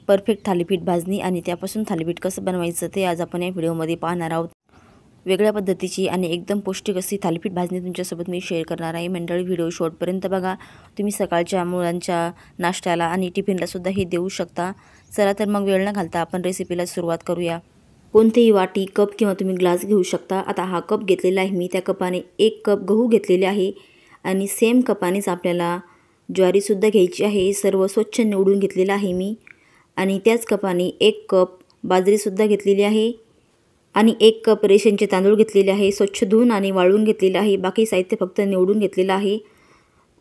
Perfect thalipeeth भाजणी आणि त्यापासून थालीपीठ कसं बनवायचं ते आज आपण या व्हिडिओमध्ये पाहणार आहोत। वेगळ्या पद्धतीची आणि एकदम पौष्टिक अशी थालीपीठ भाजणी तुमच्यासोबत मी शेअर करणार आहे। मंडळी, व्हिडिओ शेवटपर्यंत बघा। तुम्ही सकाळच्या मुलांच्या नाश्त्याला आणि टिफिनला सुद्धा हे देऊ शकता। चला तर मग वेळ न घालता आपण रेसिपीला सुरुवात करूया। कोणतीही वाटी, कप किंवा तुम्ही ग्लास घेऊ शकता। आता हा कप घेतलेला आहे मी, त्या कपाने 1 कप गहू घेतलेले आहे आणि सेम कपानेच आपल्याला ज्वारीसुद्धा घ्यायची आहे। सर्व स्वच्छ निवडून घेतलेलं आहे मी आणि त्याच कपाने 1 कप बाजरीसुद्धा घेतलेली आहे आणि 1 कप रेशनचे तांदूळ घेतलेले आहे। स्वच्छ धुवून आणि वाळवून घेतलेले आहे। बाकी साहित्य फक्त निवडून घेतलेलं आहे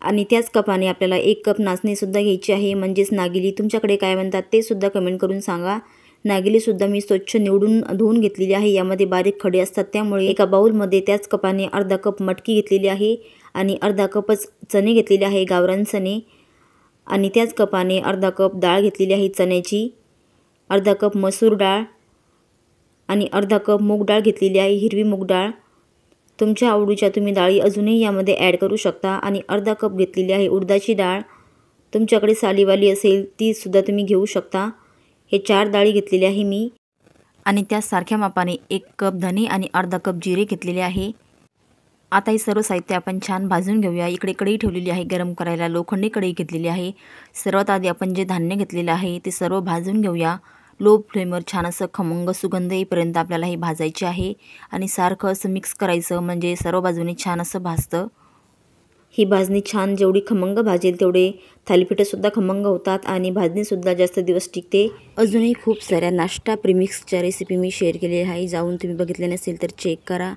आणि त्याच कपाने आपल्याला 1 कप नाचणीसुद्धा घ्यायची आहे, म्हणजेच नागिली। तुमच्याकडे काय म्हणतात ते सुद्धा कमेंट करून सांगा। नागिलीसुद्धा मी स्वच्छ निवडून धुवून घेतलेली आहे। यामध्ये बारीक खडे असतात, त्यामुळे एका बाउलमध्ये त्याच कपाने अर्धा कप मटकी घेतलेली आहे आणि अर्धा कपच चणे घेतलेले आहे, गावरान चणे। आणि त्याच कपाने अर्धा कप डाळ घेतलेली आहे चण्याची, अर्धा कप मसूर डाळ आणि अर्धा कप मूग डाळ घेतलेली आहे, हिरवी मूग डाळ। तुमच्या आवडीच्या तुम्ही डाळी अजूनही यामध्ये ॲड करू शकता। आणि अर्धा कप घेतलेली आहे उडदाची डाळ, तुमच्याकडे सालीवाली असेल ती सुद्धा तुम्ही घेऊ शकता। हे 4 डाळी घेतलेले आहे मी आणि त्या सारख्या मापाने 1 कप धने आणि अर्धा कप जिरे घेतलेले आहे। आता हे सर्व साहित्य आपण छान भाजून घेऊया। इकडे कढई ठेवलेली आहे गरम करायला, लोखंडी कढई घेतलेली आहे। सर्वात आधी आपण जे धान्य घेतलेलं आहे ते सर्व भाजून घेऊया। लो फ्लेमवर छान असं खमंग सुगंध येईपर्यंत आपल्याला हे भाजायचे आहे आणि सारखं असं मिक्स करायचं, म्हणजे सर्व बाजूने छान असं भाजतं। ही भाजणी छान जेवढी खमंग भाजेल तेवढे थालीपीठसुद्धा खमंग होतात आणि भाजणीसुद्धा जास्त दिवस टिकते। अजूनही खूप साऱ्या नाश्ता प्रीमिक्सच्या रेसिपी मी शेअर केलेल्या आहे, जाऊन तुम्ही बघितले नसेल तर चेक करा।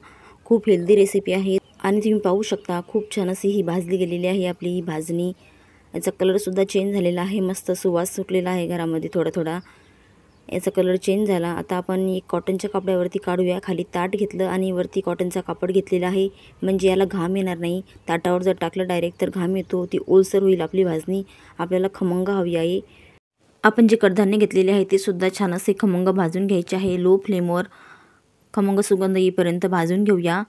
खूप हेल्दी रेसिपी आहे आणि तुम्ही पाहू शकता खूप छान अशी ही भाजली गेलेली आहे आपली ही भाजणी। याचा कलरसुद्धा चेंज झालेला आहे, मस्त सुवास सुटलेला आहे घरामध्ये थोडा थोडा, याचा कलर चेंज झाला। आता आपण एक कॉटनच्या कपड्यावरती काढूया। खाली ताट घेतलं आणि वरती कॉटनचा कापड घेतलेला आहे, म्हणजे याला घाम येणार नाही। ताटावर जर टाकलं डायरेक्ट तर घाम येतो, ती ओलसर होईल आपली भाजणी। आपल्याला खमंग हवी आहे। आपण जे कडधान्य घेतलेले आहे ते सुद्धा छान असे खमंग भाजून घ्यायचे आहे। लो फ्लेमवर खमंग सुगंध येईपर्यंत भाजून घेऊया।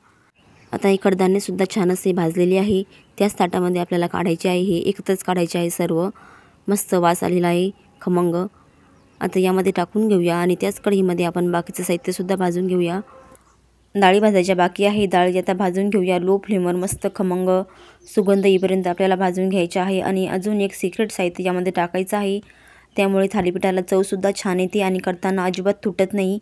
आता हे कडधान्यसुद्धा छान असे भाजलेले आहे, त्याच ताटामध्ये आपल्याला काढायचे आहे। हे एकत्रच काढायचे आहे सर्व, मस्त वास आलेला आहे खमंग। आता यामध्ये टाकून घेऊया आणि त्याच कढईमध्ये आपण बाकीचं साहित्यसुद्धा भाजून घेऊया। डाळी भाजायच्या बाकी आहे, डाळी आता भाजून घेऊया। लो फ्लेमवर मस्त खमंग सुगंध येईपर्यंत आपल्याला भाजून घ्यायचे आहे। आणि अजून एक सिक्रेट साहित्य यामध्ये टाकायचं आहे, त्यामुळे थालीपीठाला चवसुद्धा छान येते आणि करताना अजिबात तुटत नाही।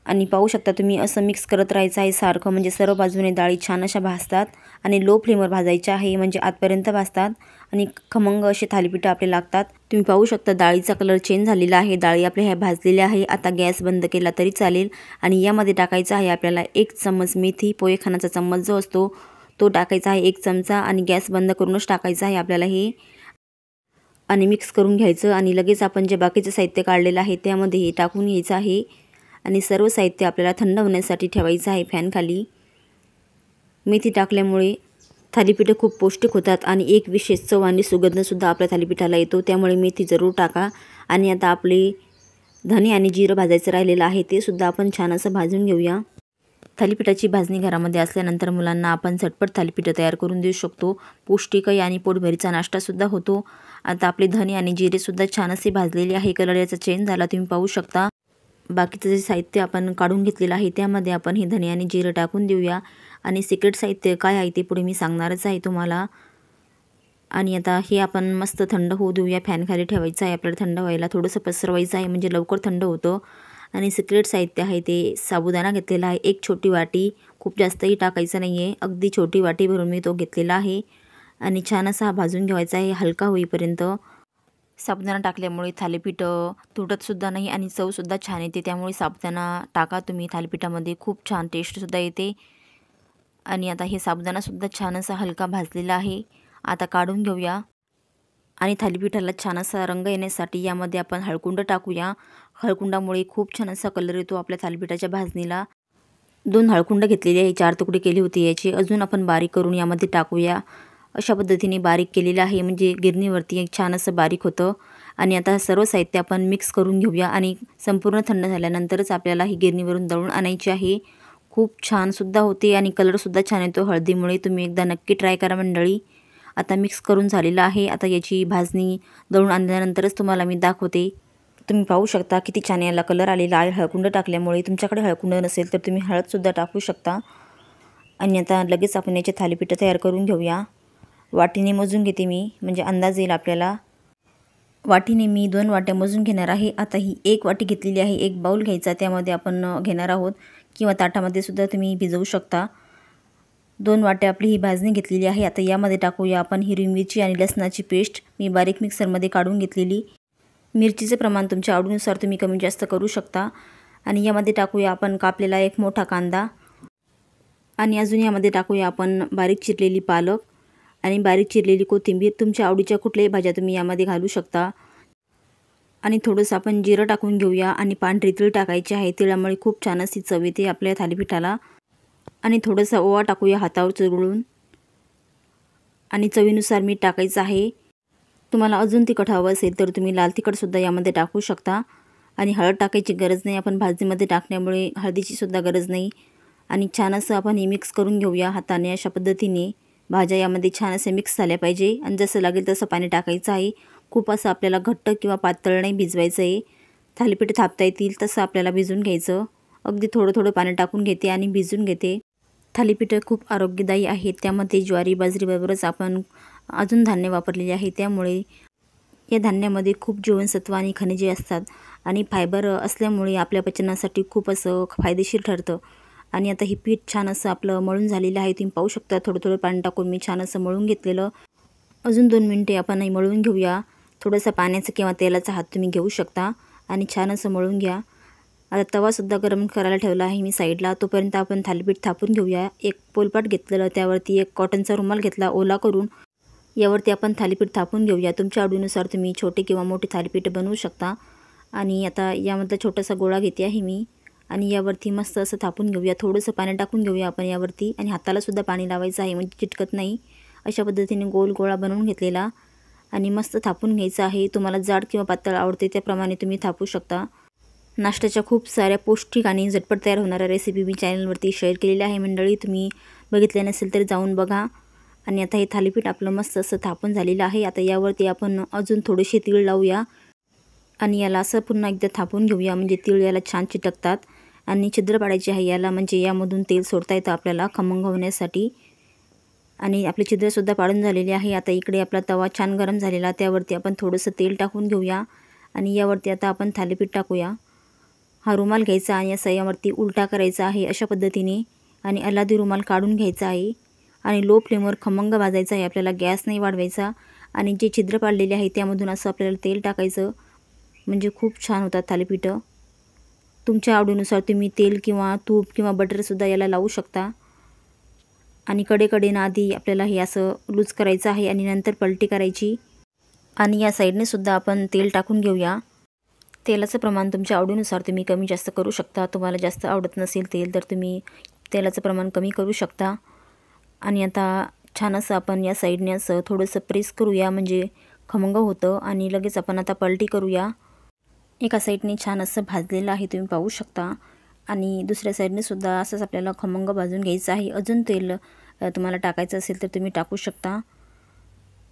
आणि पाहू शकता तुम्ही असं मिक्स करत राहायचं आहे सारखं, म्हणजे सर्व बाजूने डाळी छान अशा भाजतात आणि लो फ्लेमवर भाजायच्या आहे, म्हणजे आतपर्यंत भाजतात आणि खमंग असे थालीपीठ आपले लागतात। तुम्ही पाहू शकता डाळीचा कलर चेंज झालेला आहे, डाळी आपल्या ह्या भाजलेल्या आहे। आता गॅस बंद केला तरी चालेल आणि यामध्ये टाकायचं आहे आपल्याला 1 चम्मच मेथी, पोहेखानाचा चम्मच जो असतो तो टाकायचा आहे 1 चमचा आणि गॅस बंद करूनच टाकायचं आहे आपल्याला हे आणि मिक्स करून घ्यायचं। आणि लगेच आपण जे बाकीचं साहित्य काढलेलं आहे त्यामध्ये हे टाकून घ्यायचं आहे आणि सर्व साहित्य आपल्याला थंड होण्यासाठी ठेवायचं आहे फॅनखाली। मेथी टाकल्यामुळे थालीपीठं खूप पौष्टिक होतात आणि एक विशेष चव आणि सुगंधसुद्धा आपल्या थालीपीठाला येतो, त्यामुळे मेथी जरूर टाका। आणि आता आपले धने आणि जिरं भाजायचं राहिलेलं आहे ते सुद्धा आपण छान असं भाजून घेऊया। थालीपीठाची भाजणी घरामध्ये असल्यानंतर मुलांना आपण झटपट थालीपीठं तयार करून देऊ शकतो, पौष्टिकही आणि पोटभरीचा नाश्तासुद्धा होतो। आता आपले धने आणि जिरेसुद्धा छान असे भाजलेले आहे, कलर याचा चेंज झाला तुम्ही पाहू शकता। बाकीचं जे साहित्य आपण काढून घेतलेलं आहे त्यामध्ये आपण हे धने आणि जिरं टाकून देऊया आणि सिक्रेट साहित्य काय आहे ते पुढे मी सांगणारच आहे तुम्हाला। आणि आता हे आपण मस्त थंड होऊ देऊया, फॅनखाली ठेवायचं आहे आपल्याला, थंड व्हायला थोडंसं पसरवायचं आहे म्हणजे लवकर थंड होतं। आणि सिक्रेट साहित्य आहे ते साबुदाणा घेतलेला आहे 1 छोटी वाटी, खूप जास्तही टाकायचं नाही आहे, अगदी छोटी वाटी भरून मी तो घेतलेला आहे आणि छान असा भाजून घ्यायचा आहे हलका होईपर्यंत। साबुदाणा टाकल्यामुळे थालीपीठ तुटतसुद्धा नाही आणि चवसुद्धा छान येते, त्यामुळे साबुदाणा टाका तुम्ही थालीपीठामध्ये, खूप छान टेस्टसुद्धा येते। आणि आता हे साबुदाणासुद्धा छान असा हलका भाजलेला आहे, आता काढून घेऊया। आणि थालीपीठाला छान असा रंग येण्यासाठी यामध्ये आपण हळकुंड टाकूया। हळकुंडामुळे खूप छान असा कलर येतो आपल्या थालीपीठाच्या भाजणीला। 2 हळकुंड घेतलेली आहे, 4 तुकडे केले होते याचे, अजून आपण बारीक करून यामध्ये टाकूया। अशा पद्धतीने बारीक केलेलं आहे, म्हणजे गिरणीवरती एक छान असं बारीक होतं। आणि आता सर्व साहित्य आपण मिक्स करून घेऊया आणि संपूर्ण थंड झाल्यानंतरच आपल्याला ही गिरणीवरून दळून आणायची आहे। खूप छानसुद्धा होते आणि कलरसुद्धा छान येतो हळदीमुळे, तुम्ही एकदा नक्की ट्राय करा मंडळी। आता मिक्स करून झालेलं आहे। आता याची भाजणी दळून आणल्यानंतरच तुम्हाला मी दाखवते। तुम्ही पाहू शकता किती छान याला कलर आलेला आहे हळकुंड टाकल्यामुळे। तुमच्याकडे हळकुंड नसेल तर तुम्ही हळदसुद्धा टाकू शकता। आणि आता लगेच आपण याचे थालीपीठ तयार करून घेऊया। वाटीने मोजून घेते मी, म्हणजे अंदाज येईल आपल्याला। वाटीने मी 2 वाट्या मोजून घेणार आहे। आता ही 1 वाटी घेतलेली आहे। एक बाउल घ्यायचा, त्यामध्ये आपण घेणार आहोत, किंवा ताटामध्ये सुद्धा तुम्ही भिजवू शकता। 2 वाट्या आपली ही भाजणी घेतलेली आहे। आता यामध्ये टाकूया आपण हिरवी मिरची आणि लसणाची पेस्ट, मी बारीक मिक्सरमध्ये काढून घेतलेली। मिरचीचे प्रमाण तुमच्या आवडीनुसार तुम्ही कमी जास्त करू शकता। आणि यामध्ये टाकूया आपण कापलेला एक मोठा कांदा, आणि अजून यामध्ये टाकूया आपण बारीक चिरलेली पालक आणि बारीक चिरलेली कोथिंबीर। तुमच्या आवडीच्या कुठल्याही भाज्या तुम्ही यामध्ये घालू शकता। आणि थोडंसं आपण जिरं टाकून घेऊया, आणि पांढरी तीळ टाकायची आहे। तिळामुळे खूप छान अशी चव येते आपल्या थालीपीठाला। आणि थोडासा ओवा टाकूया हातावर चुरगळून, आणि चवीनुसार मीठ टाकायचं आहे। तुम्हाला अजून तिखट हवं असेल तर तुम्ही लाल तिखटसुद्धा यामध्ये टाकू शकता। आणि हळद टाकायची गरज नाही, आपण भाजणीमध्ये टाकण्यामुळे हळदीची सुद्धा गरज नाही। आणि छान असं आपण हे मिक्स करून घेऊया हाताने। अशा पद्धतीने भाज्या यामध्ये छान असे मिक्स झाल्या पाहिजे, आणि जसं लागेल तसं पाणी टाकायचं आहे। खूप असं आपल्याला घट्ट किंवा पातळ नाही भिजवायचं आहे। थालीपीठ थापता येतील तसं आपल्याला भिजून घ्यायचं। अगदी थोडं थोडं पाणी टाकून घेते आणि भिजून घेते। थालीपीठ खूप आरोग्यदायी आहेत, त्यामध्ये ज्वारी बाजरीबरोबरच आपण अजून धान्य वापरलेले आहे, त्यामुळे या धान्यामध्ये खूप जीवनसत्व आणि खनिजे असतात, आणि फायबर असल्यामुळे आपल्या पचनासाठी खूप असं फायदेशीर ठरतं। आणि आता हे पीठ छान असं आपलं मळून झालेलं आहे, तुम्ही पाहू शकता। थोडं थोडं पाणी टाकून मी छान असं मळून घेतलेलं। अजून 2 मिनिटे आपण हे मळून घेऊया। थोडंसं पाण्याचा किंवा तेलाचा हात तुम्ही घेऊ शकता, आणि छान असं मळून घ्या। आता तवासुद्धा गरम करायला ठेवला आहे मी साईडला। तोपर्यंत आपण थालीपीठ थापून घेऊया। एक पोलपाट घेतलेलं, त्यावरती एक कॉटनचा रुमाल घेतला ओला करून, यावरती आपण थालीपीठ थापून घेऊया। तुमच्या आवडीनुसार तुम्ही छोटे किंवा मोठे थालीपीठ बनवू शकता। आणि आता यामधला छोटासा गोळा घेते आहे मी, आणि यावरती मस्त असं थापून घेऊया। थोडंसं पाणी टाकून घेऊया आपण यावरती, आणि हातालासुद्धा पाणी लावायचं आहे, म्हणजे चिटकत नाही। अशा पद्धतीने गोल गोळा बनवून घेतलेला, आणि मस्त थापून घ्यायचं आहे। तुम्हाला जाड किंवा पातळ आवडते त्याप्रमाणे तुम्ही थापू शकता। नाश्त्याच्या खूप साऱ्या पौष्टिक आणि झटपट तयार होणाऱ्या रेसिपी मी चॅनलवरती शेअर केलेल्या आहे मंडळी, तुम्ही बघितले नसेल तर जाऊन बघा। आणि आता हे थालीपीठ आपलं मस्त असं थापून झालेलं आहे। आता यावरती आपण अजून थोडेसे तीळ लावूया, आणि याला असं पुन्हा एकदा थापून घेऊया, म्हणजे तीळ याला छान चिटकतात। आणि छिद्र पाडायचे आहे याला, म्हणजे यामधून तेल सोडता येतं आपल्याला खमंग होण्यासाठी। आणि आपले छिद्रसुद्धा पाडून झालेले आहे। आता इकडे आपला तवा छान गरम झालेला, त्यावरती आपण थोडंसं तेल टाकून घेऊया, आणि यावरती आता आपण थालीपीठ टाकूया। हा रुमाल घ्यायचा आणि असा यावरती उलटा करायचा आहे अशा पद्धतीने, आणि अलादी रुमाल काढून घ्यायचा आहे, आणि लो फ्लेमवर खमंग भाजायचा आहे आपल्याला, गॅस नाही वाढवायचा। आणि जे छिद्र पाडलेले आहे त्यामधून असं आपल्याला तेल टाकायचं, म्हणजे खूप छान होतात थालीपीठं। तुमच्या आवडीनुसार तुम्ही तेल किंवा तूप किंवा बटरसुद्धा याला लावू शकता। आणि कडेकडेनं आधी आपल्याला हे असं लूज करायचं आहे, आणि नंतर पलटी करायची। आणि या साईडने सुद्धा आपण तेल टाकून घेऊया। तेलाचं प्रमाण तुमच्या आवडीनुसार तुम्ही कमी जास्त करू शकता। तुम्हाला जास्त आवडत नसेल तेल तर तुम्ही तेलाचं प्रमाण कमी करू शकता। आणि आता छान असं आपण या साईडने असं थोडंसं प्रेस करूया, म्हणजे खमंग होतं। आणि लगेच आपण आता पलटी करूया। एका साईडने छान असं भाजलेलं आहे, तुम्ही पाहू शकता। आणि दुसऱ्या साईडने सुद्धा असंच आपल्याला खमंग भाजून घ्यायचं आहे। अजून तेल तुम्हाला टाकायचं असेल तर तुम्ही टाकू शकता।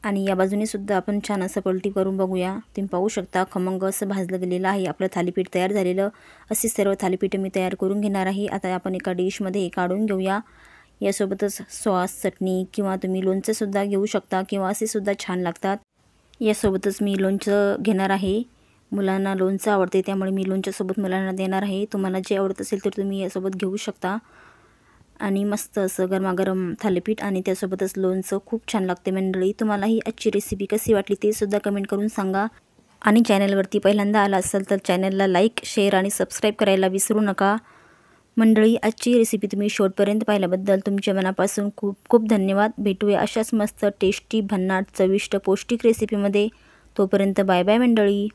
आणि या बाजूने सुद्धा आपण छान असं पलटी करून बघूया। तुम्ही पाहू शकता खमंग असं भाजलं गेलेलं आहे आपलं थालीपीठ तयार झालेलं। असे सर्व थालीपीठ मी तयार करून घेणार आहे। आता आपण एका डिशमध्ये काढून घेऊया। यासोबतच सॉस, चटणी किंवा तुम्ही लोणचंसुद्धा घेऊ शकता, किंवा असे सुद्धा छान लागतात। यासोबतच मी लोणचं घेणार आहे। मुलांना लोणचं आवडते, त्यामुळे मी लोणच्यासोबत मुलांना देणार आहे। तुम्हाला जे आवडत असेल तर तुम्ही यासोबत घेऊ शकता। आणि मस्त असं गरमागरम थालीपीठ आणि त्यासोबतच लोणचं खूप छान लागते मंडळी। तुम्हाला ही आजची रेसिपी कशी वाटली ते सुद्धा कमेंट करून सांगा। आणि चॅनलवरती पहिल्यांदा आला असाल तर चॅनलला लाईक, शेअर आणि सबस्क्राईब करायला विसरू नका मंडळी। आजची रेसिपी तुम्ही शेवटपर्यंत पाहिल्याबद्दल तुमच्या मनापासून खूप खूप धन्यवाद। भेटूया अशाच मस्त टेस्टी, भन्नाट, चविष्ट, पौष्टिक रेसिपीमध्ये। तोपर्यंत बाय बाय मंडळी।